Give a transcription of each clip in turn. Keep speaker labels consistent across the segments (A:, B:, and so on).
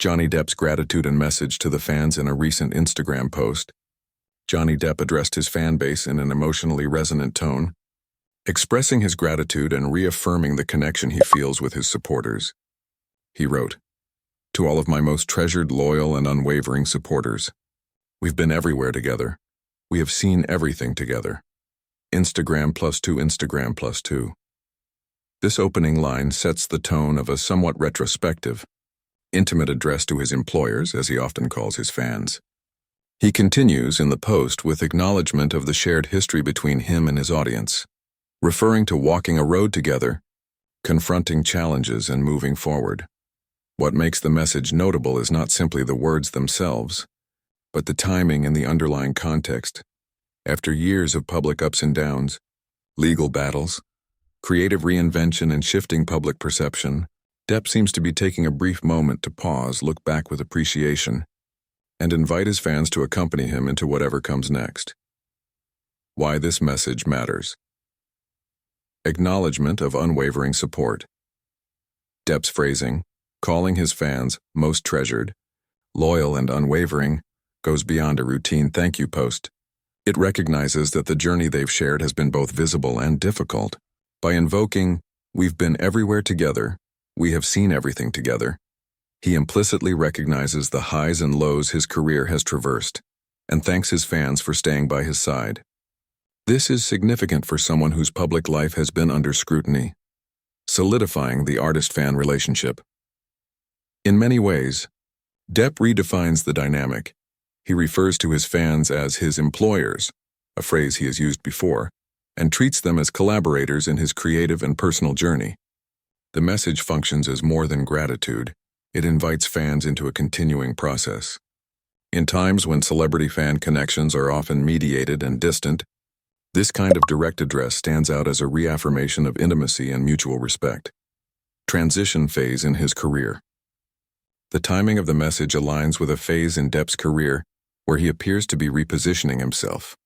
A: Johnny Depp's gratitude and message to the fans in a recent Instagram post. Johnny Depp addressed his fan base in an emotionally resonant tone, expressing his gratitude and reaffirming the connection he feels with his supporters. He wrote, "To all of my most treasured, loyal, and unwavering supporters, we've been everywhere together. We have seen everything together. Instagram +2, Instagram +2. This opening line sets the tone of a somewhat retrospective, intimate address to his employers, as he often calls his fans. He continues in the post with acknowledgement of the shared history between him and his audience, referring to walking a road together, confronting challenges, and moving forward. What makes the message notable is not simply the words themselves, but the timing and the underlying context. After years of public ups and downs, legal battles, creative reinvention, and shifting public perception, Depp seems to be taking a brief moment to pause, look back with appreciation, and invite his fans to accompany him into whatever comes next. Why this message matters. Acknowledgement of unwavering support. Depp's phrasing, calling his fans most treasured, loyal, and unwavering, goes beyond a routine thank you post. It recognizes that the journey they've shared has been both visible and difficult. By invoking, "We've been everywhere together, we have seen everything together," he implicitly recognizes the highs and lows his career has traversed, and thanks his fans for staying by his side. This is significant for someone whose public life has been under scrutiny, solidifying the artist-fan relationship. In many ways, Depp redefines the dynamic. He refers to his fans as his employers, a phrase he has used before, and treats them as collaborators in his creative and personal journey. The message functions as more than gratitude. It invites fans into a continuing process. In times when celebrity-fan connections are often mediated and distant, this kind of direct address stands out as a reaffirmation of intimacy and mutual respect. Transition phase in his career. The timing of the message aligns with a phase in Depp's career where he appears to be repositioning himself,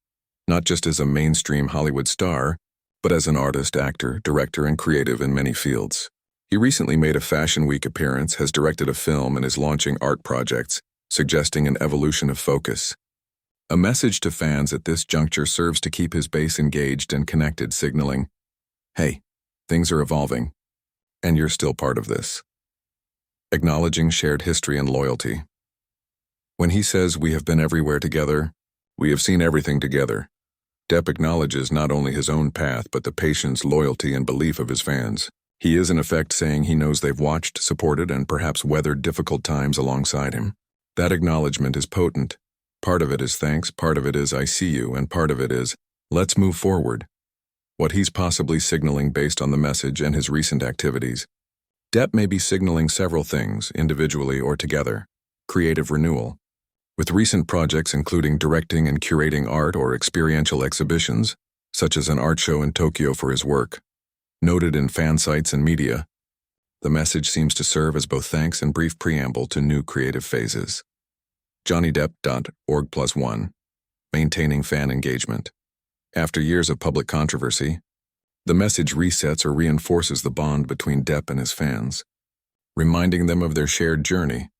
A: not just as a mainstream Hollywood star, but as an artist, actor, director, and creative in many fields. He recently made a Fashion Week appearance, has directed a film, and is launching art projects, suggesting an evolution of focus. A message to fans at this juncture serves to keep his base engaged and connected, signaling, "Hey, things are evolving, and you're still part of this." Acknowledging shared history and loyalty. When he says, "We have been everywhere together, we have seen everything together," Depp acknowledges not only his own path but the patience, loyalty, and belief of his fans. He is in effect saying he knows they've watched, supported, and perhaps weathered difficult times alongside him. That acknowledgement is potent. Part of it is thanks, part of it is "I see you," and part of it is, "Let's move forward." What he's possibly signaling based on the message and his recent activities. Depp may be signaling several things, individually or together. Creative renewal. With recent projects including directing and curating art or experiential exhibitions, such as an art show in Tokyo for his work, noted in fan sites and media, the message seems to serve as both thanks and brief preamble to new creative phases. JohnnyDepp.org+1. Maintaining fan engagement. After years of public controversy, the message resets or reinforces the bond between Depp and his fans, reminding them of their shared journey,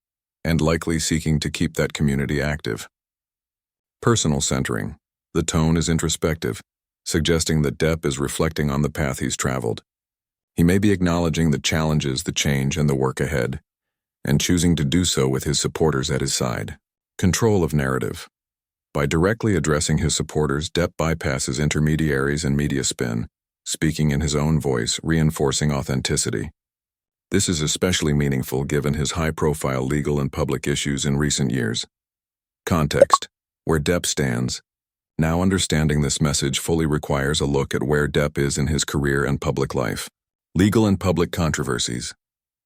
A: and likely seeking to keep that community active. Personal centering. The tone is introspective, suggesting that Depp is reflecting on the path he's traveled. He may be acknowledging the challenges, the change, and the work ahead, and choosing to do so with his supporters at his side. Control of narrative. By directly addressing his supporters, Depp bypasses intermediaries and media spin, speaking in his own voice, reinforcing authenticity. This is especially meaningful given his high-profile legal and public issues in recent years. Context. Where Depp stands. Now understanding this message fully requires a look at where Depp is in his career and public life. Legal and public controversies.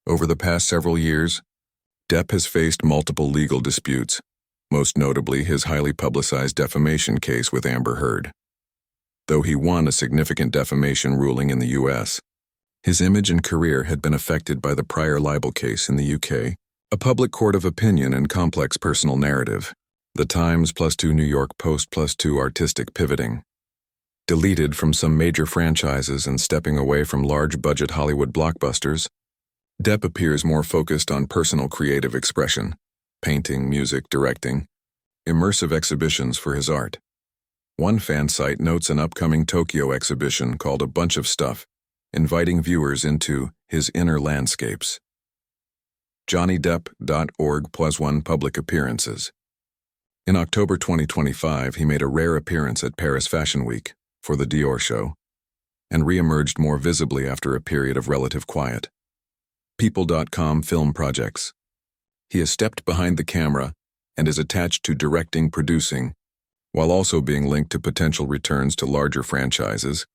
A: Over the past several years, Depp has faced multiple legal disputes, most notably his highly publicized defamation case with Amber Heard. Though he won a significant defamation ruling in the U.S., his image and career had been affected by the prior libel case in the UK, a public court of opinion and complex personal narrative. The Times +2 New York Post +2 artistic pivoting. Deleted from some major franchises and stepping away from large-budget Hollywood blockbusters, Depp appears more focused on personal creative expression, painting, music, directing, immersive exhibitions for his art. One fan site notes an upcoming Tokyo exhibition called A Bunch of Stuff, inviting viewers into his inner landscapes. JohnnyDepp.org+1 public appearances. In October 2025, he made a rare appearance at Paris Fashion Week for the Dior show, and re-emerged more visibly after a period of relative quiet. People.com film projects. He has stepped behind the camera and is attached to directing, producing, while also being linked to potential returns to larger franchises,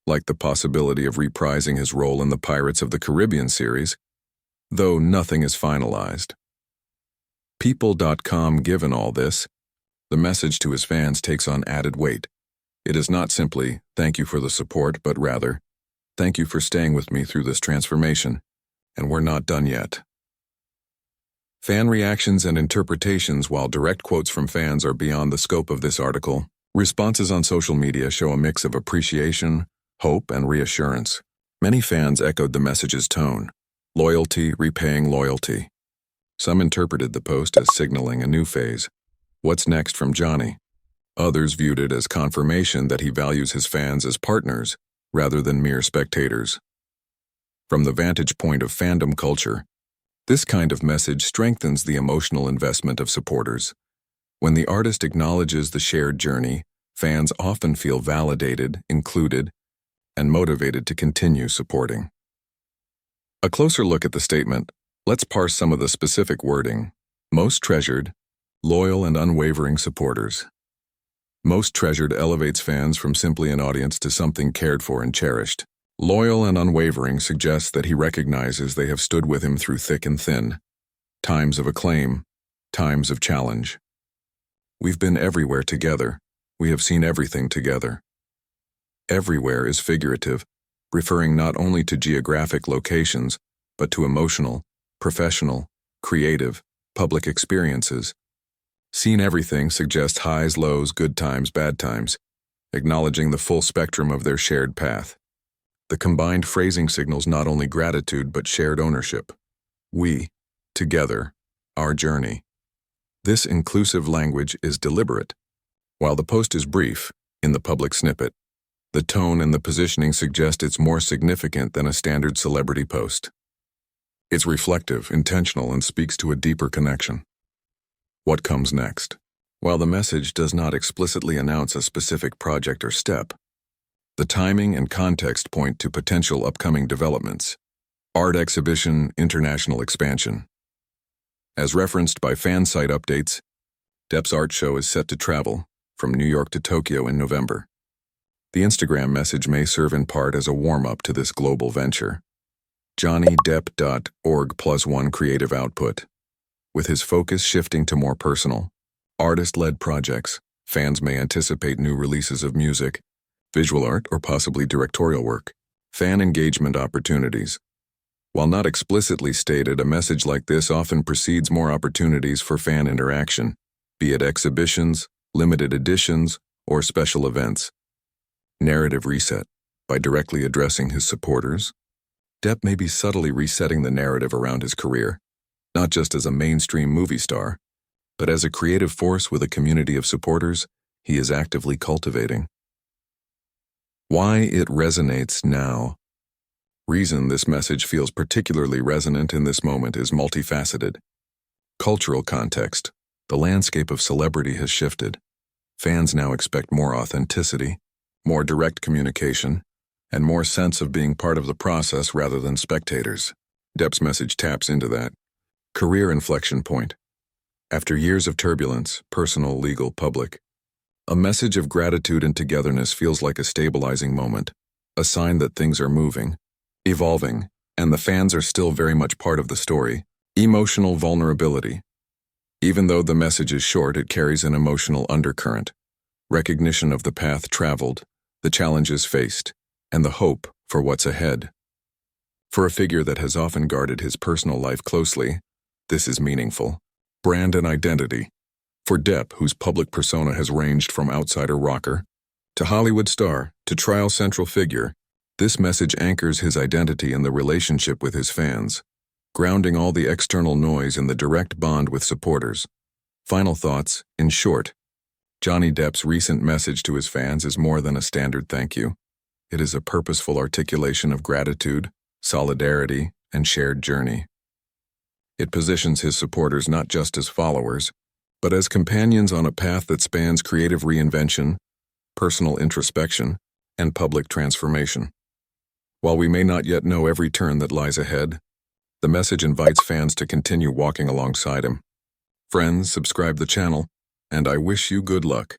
A: like the possibility of reprising his role in the Pirates of the Caribbean series, though nothing is finalized. People.com. Given all this, the message to his fans takes on added weight. It is not simply, "Thank you for the support," but rather, "Thank you for staying with me through this transformation, and we're not done yet." Fan reactions and interpretations. While direct quotes from fans are beyond the scope of this article, responses on social media show a mix of appreciation, hope, and reassurance. Many fans echoed the message's tone: loyalty repaying loyalty. Some interpreted the post as signaling a new phase. What's next from Johnny? Others viewed it as confirmation that he values his fans as partners rather than mere spectators. From the vantage point of fandom culture, this kind of message strengthens the emotional investment of supporters. When the artist acknowledges the shared journey, fans often feel validated, included, and motivated to continue supporting. A closer look at the statement. Let's parse some of the specific wording. Most treasured, loyal and unwavering supporters. Most treasured elevates fans from simply an audience to something cared for and cherished. Loyal and unwavering suggests that he recognizes they have stood with him through thick and thin, times of acclaim, times of challenge. We've been everywhere together. We have seen everything together. Everywhere is figurative, referring not only to geographic locations, but to emotional, professional, creative, public experiences. Seen everything suggests highs, lows, good times, bad times, acknowledging the full spectrum of their shared path. The combined phrasing signals not only gratitude but shared ownership. We, together, our journey. This inclusive language is deliberate. While the post is brief, in the public snippet, the tone and the positioning suggest it's more significant than a standard celebrity post. It's reflective, intentional, and speaks to a deeper connection. What comes next? While the message does not explicitly announce a specific project or step, the timing and context point to potential upcoming developments. Art exhibition, international expansion. As referenced by fan site updates, Depp's art show is set to travel from New York to Tokyo in November. The Instagram message may serve in part as a warm-up to this global venture. JohnnyDepp.org+1 creative output. With his focus shifting to more personal, artist-led projects, fans may anticipate new releases of music, visual art, or possibly directorial work. Fan engagement opportunities. While not explicitly stated, a message like this often precedes more opportunities for fan interaction, be it exhibitions, limited editions, or special events. Narrative reset. By directly addressing his supporters, Depp may be subtly resetting the narrative around his career, not just as a mainstream movie star, but as a creative force with a community of supporters he is actively cultivating. Why it resonates now. Reason this message feels particularly resonant in this moment is multifaceted. Cultural context. The landscape of celebrity has shifted. Fans now expect more authenticity, more direct communication, and more sense of being part of the process rather than spectators. Depp's message taps into that. Career inflection point. After years of turbulence, personal, legal, public, a message of gratitude and togetherness feels like a stabilizing moment, a sign that things are moving, evolving, and the fans are still very much part of the story. Emotional vulnerability. Even though the message is short, it carries an emotional undercurrent. Recognition of the path traveled, the challenges faced, and the hope for what's ahead. For a figure that has often guarded his personal life closely, this is meaningful. Brand and identity. For Depp, whose public persona has ranged from outsider rocker to Hollywood star to trial central figure, this message anchors his identity in the relationship with his fans. grounding all the external noise in the direct bond with supporters. Final thoughts, in short, Johnny Depp's recent message to his fans is more than a standard thank you. It is a purposeful articulation of gratitude, solidarity, and shared journey. It positions his supporters not just as followers, but as companions on a path that spans creative reinvention, personal introspection, and public transformation. While we may not yet know every turn that lies ahead, the message invites fans to continue walking alongside him. Friends, subscribe the channel, and I wish you good luck.